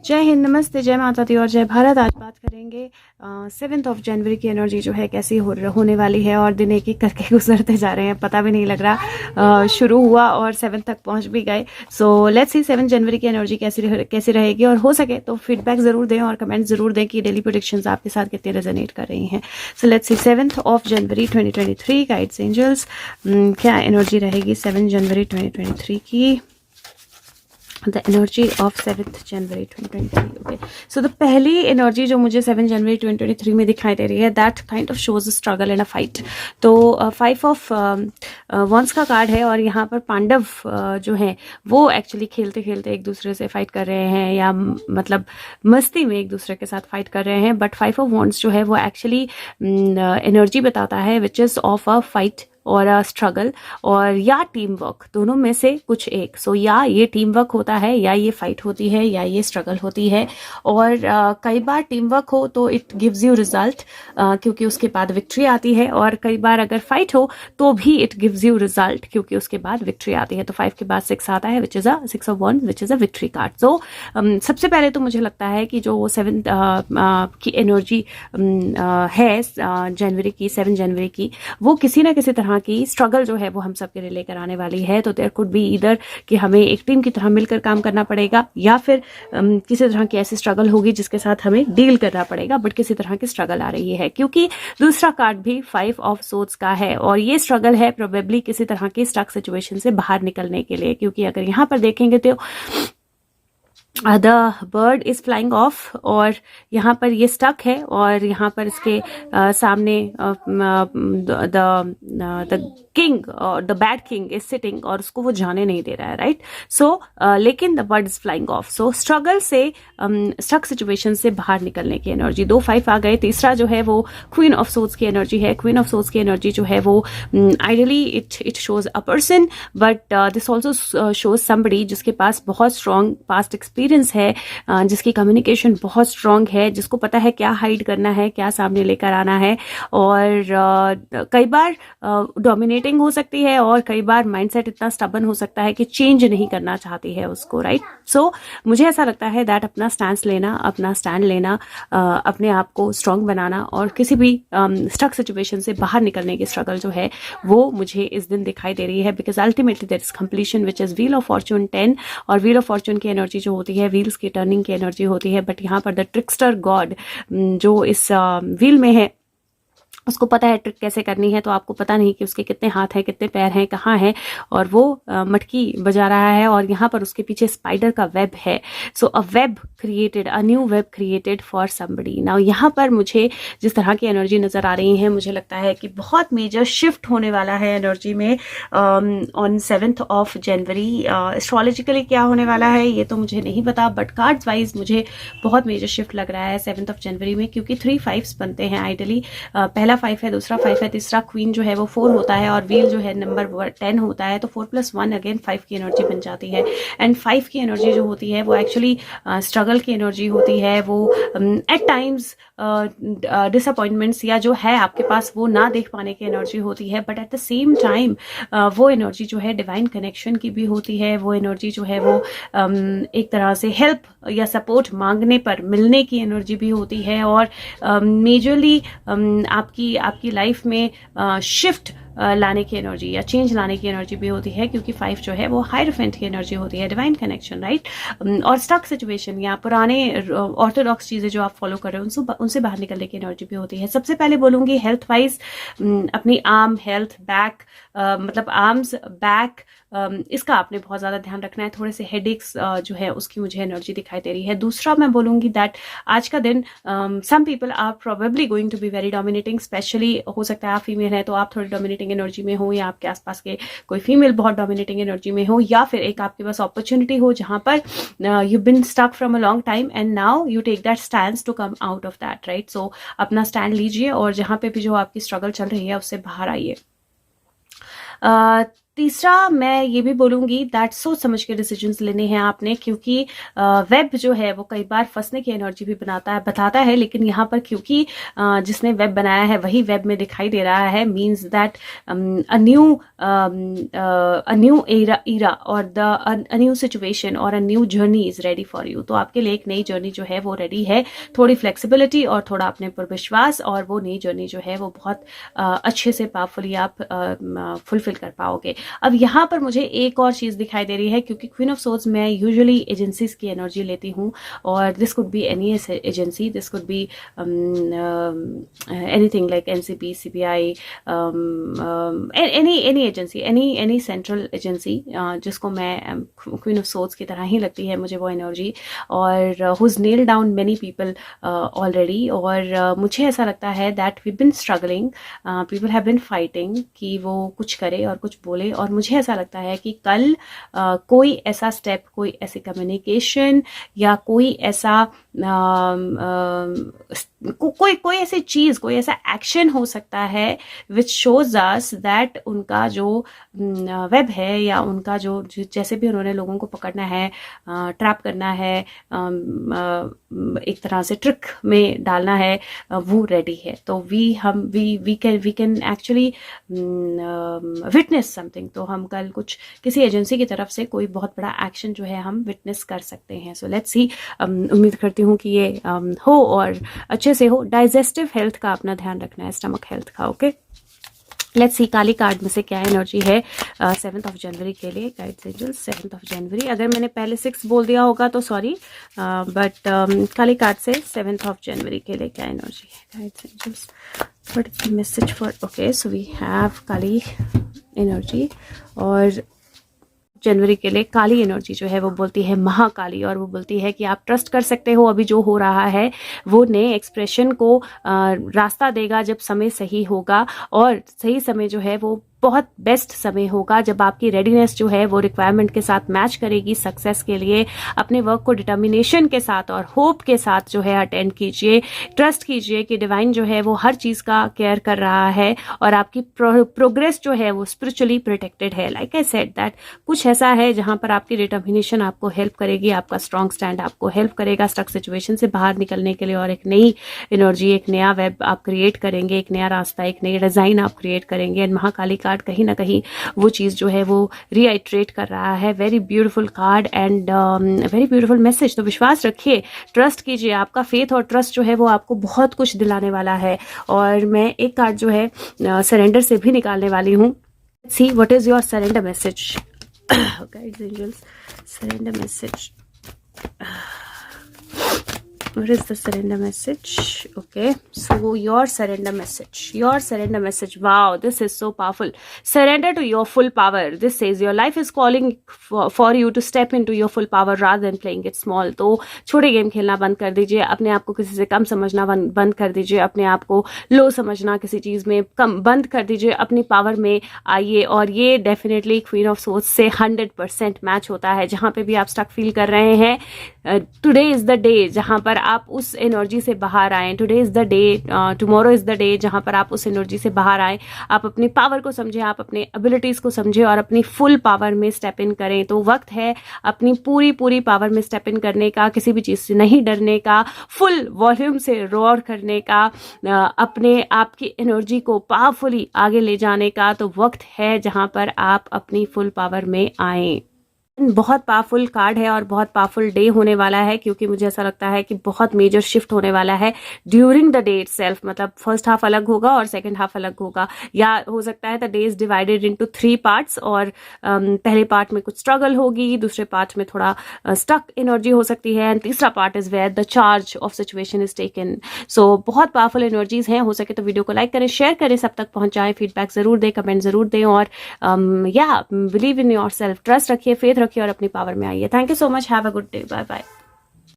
जय हिंद, नमस्ते, जय माता दी और जय भारत। आज बात करेंगे 7 जनवरी की एनर्जी जो है कैसी होने वाली है। और दिन एक एक करके गुजरते जा रहे हैं, पता भी नहीं लग रहा शुरू हुआ और 7 तक पहुंच भी गए। सो लेट्स सी 7 जनवरी की एनर्जी कैसी रहेगी। और हो सके तो फीडबैक ज़रूर दें और कमेंट ज़रूर दें कि डेली प्रेडिक्शंस आपके साथ कितने रेजोनेट कर रही हैं। So let's see 7 January 2023 guides angels, क्या एनर्जी रहेगी 7 जनवरी 2023 की। The energy of 7 January 2023। Okay, so the पहली एनर्जी जो मुझे 7 जनवरी 2023 में दिखाई दे रही है, that kind of shows a struggle and a fight. तो 5 ऑफ वंस का कार्ड है और यहाँ पर पांडव जो है वो एक्चुअली खेलते खेलते एक दूसरे से फाइट कर रहे हैं, या मतलब मस्ती में एक दूसरे के साथ फाइट कर रहे हैं। बट 5 ऑफ वंस जो है वो एक्चुअली एनर्जी बताता है which is of a fight और स्ट्रगल और या टीम वर्क, दोनों में से कुछ एक। सो या ये टीम वर्क होता है, या ये फाइट होती है, या ये स्ट्रगल होती है। और कई बार टीम वर्क हो तो इट गिव्स यू रिजल्ट, क्योंकि उसके बाद विक्ट्री आती है। और कई बार अगर फाइट हो तो भी इट गिव्स यू रिजल्ट, क्योंकि उसके बाद विक्ट्री आती है। तो 5 के बाद 6 आता है, which is a 6 of one, which is a victory card. तो सबसे पहले तो मुझे लगता है कि जो 7 की एनर्जी है जनवरी की, 7 जनवरी की, वो किसी ना किसी तरह की स्ट्रगल जो है वो हम सबके लिए लेकर आने वाली है। तो देयर कुड बी इधर कि हमें एक टीम की तरह मिलकर काम करना पड़ेगा, या फिर किसी तरह की ऐसी स्ट्रगल होगी जिसके साथ हमें डील करना पड़ेगा। बट किसी तरह की स्ट्रगल आ रही है, क्योंकि दूसरा कार्ड भी 5 ऑफ सोर्ड्स का है और ये स्ट्रगल है प्रोबेबली किसी तरह की स्टक सिचुएशन से बाहर निकलने के लिए। क्योंकि अगर यहाँ पर देखेंगे तो the bird is flying of और यहाँ पर ये स्टक है, और यहाँ पर इसके सामने द किंग और the bad king is sitting और उसको वो जाने नहीं दे रहा है, राइट। सो लेकिन the bird is flying of. So struggle से, स्टक सिचुएशन से बाहर निकलने की एनर्जी। 2 5 आ गए। तीसरा जो है वो क्वीन ऑफ सोर्ड्स की एनर्जी है। क्वीन ऑफ सोर्ड्स की एनर्जी जो है वो ideally it shows a person, but this also shows somebody जिसके पास बहुत स्ट्रॉन्ग पास्ट एक्सपीरियंस है, जिसकी कम्युनिकेशन बहुत स्ट्रॉन्ग है, जिसको पता है क्या हाइड करना है, क्या सामने लेकर आना है। और कई बार डोमिनेटिंग हो सकती है और कई बार माइंडसेट इतना स्टबन हो सकता है कि चेंज नहीं करना चाहती है उसको, राइट। सो मुझे ऐसा लगता है दैट अपना स्टैंड लेना, अपना स्टैंड लेना, अपने आप को स्ट्रॉन्ग बनाना और किसी भी स्टक सिचुएशन से बाहर निकलने की स्ट्रगल जो है वो मुझे इस दिन दिखाई दे रही है। Because ultimately there is completion which is wheel of fortune 10, और व्हील ऑफ फॉर्चून की एनर्जी जो होती है व्हील्स की टर्निंग की एनर्जी होती है। बट यहाँ पर द ट्रिक्स्टर गॉड जो इस व्हील में है उसको पता है ट्रिक कैसे करनी है। तो आपको पता नहीं कि उसके कितने हाथ हैं, कितने पैर हैं, कहाँ हैं, और वो मटकी बजा रहा है और यहाँ पर उसके पीछे स्पाइडर का वेब है। So a web created, a new web created for somebody. Now यहाँ पर मुझे जिस तरह की एनर्जी नजर आ रही है, मुझे लगता है कि बहुत मेजर शिफ्ट होने वाला है एनर्जी में ऑन 7 ऑफ जनवरी। एस्ट्रोलॉजिकली क्या होने वाला है ये तो मुझे नहीं पता, बट कार्ड्स वाइज मुझे बहुत मेजर शिफ्ट लग रहा है 7 ऑफ जनवरी में, क्योंकि 3 5 बनते हैं आइडली। पहला 5 है, दूसरा 5 है, तीसरा क्वीन जो है वो 4 होता है और व्हील जो है नंबर 10 होता है। तो 4 + 1 अगेन 5 की एनर्जी बन जाती है। एंड 5 की एनर्जी जो होती है वो एक्चुअली स्ट्रगल की एनर्जी होती है। वो एट टाइम्स डिसअपॉइंटमेंट्स या जो है आपके पास वो ना देख पाने की एनर्जी होती है। But at the same time वो एनर्जी जो है डिवाइन कनेक्शन की भी होती है। वो एनर्जी जो है वो एक तरह से हेल्प या सपोर्ट मांगने पर मिलने की एनर्जी भी होती है। और मेजरली आपकी लाइफ में शिफ्ट लाने की एनर्जी या चेंज लाने की एनर्जी भी होती है, क्योंकि 5 जो है वो हायरफेंट की एनर्जी होती है, डिवाइन कनेक्शन, राइट। और स्टक सिचुएशन या पुराने ऑर्थोडॉक्स चीज़ें जो आप फॉलो कर रहे हो उनसे बाहर निकलने की एनर्जी भी होती है। सबसे पहले बोलूँगी हेल्थ वाइज, अपनी आर्म हेल्थ, बैक, मतलब आर्म्स, बैक, इसका आपने बहुत ज़्यादा ध्यान रखना है। थोड़े से हेडेक्स जो है उसकी मुझे एनर्जी दिखाई दे रही है। दूसरा मैं बोलूँगी दैट आज का दिन some people are probably going to be very dominating, especially हो सकता है आप फीमेल हैं तो आप थोड़ी डोमिनेटिंग एनर्जी में हो, या आपके आसपास के कोई फीमेल बहुत डोमिनेटिंग एनर्जी में हो, या फिर एक आपके पास अपॉर्चुनिटी हो जहाँ पर you been stuck from a long time and now you take that stand to come out of that, right. So अपना स्टैंड लीजिए और जहाँ पे भी जो आपकी स्ट्रगल चल रही है उससे बाहर आइए। तीसरा मैं ये भी बोलूँगी दैट सोच समझ के डिसीजंस लेने हैं आपने, क्योंकि वेब जो है वो कई बार फंसने की एनर्जी भी बताता है, लेकिन यहाँ पर क्योंकि जिसने वेब बनाया है वही वेब में दिखाई दे रहा है, means that a new era और अ न्यू सिचुएशन और a new journey is ready for you. तो आपके लिए एक नई जर्नी जो है वो रेडी है, थोड़ी फ्लेक्सिबिलिटी और थोड़ा अपने पर विश्वास, और वो नई जर्नी जो है वो बहुत अच्छे से पावरफुली आप फुलफिल कर पाओगे। अब यहाँ पर मुझे एक और चीज़ दिखाई दे रही है, क्योंकि क्वीन ऑफ सोर्ड्स मैं यूजुअली एजेंसीज की एनर्जी लेती हूँ, और this could be any agency, this could be anything like NCP, CBI, any agency, any central agency, जिसको मैं क्वीन ऑफ सोर्ड्स की तरह ही लगती है मुझे वो एनर्जी, और who's nail down many people already. और मुझे ऐसा लगता है that we been struggling, people have been fighting कि वो कुछ करे और कुछ बोले, और मुझे ऐसा लगता है कि कल कोई ऐसा स्टेप, कोई ऐसी कम्युनिकेशन या कोई ऐसा कोई ऐसी चीज, कोई ऐसा एक्शन हो सकता है विच शोज अस दैट उनका जो वेब है, या उनका जो जैसे भी उन्होंने लोगों को पकड़ना है, ट्रैप करना है, एक तरह से ट्रिक में डालना है, वो रेडी है। तो we can actually witness something. तो हम कल कुछ किसी एजेंसी की तरफ से कोई बहुत बड़ा एक्शन जो है हम विटनेस कर सकते हैं। सो लेट्स सी, उम्मीद करती हूँ कि ये हो और अच्छे से हो। डाइजेस्टिव हेल्थ का अपना ध्यान रखना है, स्टमक हेल्थ का। Okay, let's see Kali card में से क्या एनर्जी है 7 जनवरी के लिए। गाइड्स एंजल्स 7 जनवरी, अगर मैंने पहले 6 बोल दिया होगा तो सॉरी, बट काली कार्ड से 7 जनवरी के लिए क्या एनर्जी है। Guides angels, what is the message for, okay, so we have Kali energy, और जनवरी के लिए काली एनर्जी जो है वो बोलती है महाकाली, और वो बोलती है कि आप ट्रस्ट कर सकते हो, अभी जो हो रहा है वो नए एक्सप्रेशन को रास्ता देगा जब समय सही होगा, और सही समय जो है वो बहुत बेस्ट समय होगा जब आपकी रेडीनेस जो है वो रिक्वायरमेंट के साथ मैच करेगी सक्सेस के लिए। अपने वर्क को डिटर्मिनेशन के साथ और होप के साथ जो है अटेंड कीजिए, ट्रस्ट कीजिए कि डिवाइन जो है वो हर चीज का केयर कर रहा है, और आपकी प्रोग्रेस जो है वो स्पिरिचुअली प्रोटेक्टेड है। लाइक आई सेड दैट कुछ ऐसा है जहां पर आपकी डिटर्मिनेशन आपको हेल्प करेगी, आपका स्ट्रॉन्ग स्टैंड आपको हेल्प करेगा स्टक सिचुएशन से बाहर निकलने के लिए, और एक नई एनर्जी, एक नया वेब आप क्रिएट करेंगे, एक नया रास्ता, एक नई डिजाइन आप क्रिएट करेंगे। एंड महाकाली कार्ड कहीं ना कहीं वो चीज जो है वो रीआइट्रेट कर रहा है। Very beautiful card and very beautiful message. तो विश्वास रखिए, ट्रस्ट कीजिए, आपका फेथ और ट्रस्ट जो है वो आपको बहुत कुछ दिलाने वाला है। और मैं एक कार्ड जो है सरेंडर से भी निकालने वाली हूँ। See what is your surrender message. Guides angels, surrender message, what is the surrender message? Okay, so your surrender message, wow, this is so powerful. Surrender to your full power. This says your life is calling for you to step into your full power rather than playing it small. तो छोटे game खेलना बंद कर दीजिए, अपने आप को किसी से कम समझना बंद कर दीजिए, अपने आप को लो समझना किसी चीज में कम बंद कर दीजिए, अपनी पावर में आइए। और ये डेफिनेटली क्वीन ऑफ सोर्ड्स से 100% मैच होता है। जहां पे भी आप स्टक फील कर रहे हैं, टुडे इज द डे जहां पर आप उस एनर्जी से बाहर आए। Today is the day, tomorrow is the day जहां पर आप उस एनर्जी से बाहर आए। आप अपनी पावर को समझे, आप अपने एबिलिटीज को समझे और अपनी फुल पावर में स्टेप इन करें। तो वक्त है अपनी पूरी पावर में स्टेप इन करने का, किसी भी चीज से नहीं डरने का, फुल वॉल्यूम से रोर करने का, अपने आप की एनर्जी को पावरफुली आगे ले जाने का। तो वक्त है जहां पर आप अपनी फुल पावर में आए। बहुत पावरफुल कार्ड है और बहुत पावरफुल डे होने वाला है, क्योंकि मुझे ऐसा लगता है कि बहुत मेजर शिफ्ट होने वाला है ड्यूरिंग द डे इटसेल्फ। मतलब फर्स्ट हाफ अलग होगा और सेकंड हाफ अलग होगा, या हो सकता है the day is divided into 3 parts, और पहले पार्ट में कुछ स्ट्रगल होगी, दूसरे पार्ट में थोड़ा स्टक एनर्जी हो सकती है, एंड तीसरा part is where the charge of situation is taken. So बहुत पावरफुल एनर्जीज हैं। हो सके तो वीडियो को लाइक करें, शेयर करें, सब तक पहुंचाएं, फीडबैक जरूर दें, कमेंट जरूर दें, और या बिलीव इन योर सेल्फ, ट्रस्ट रखिए, फेथ रखिए और अपनी पावर में आइए। Thank you so much, have a good day, bye bye.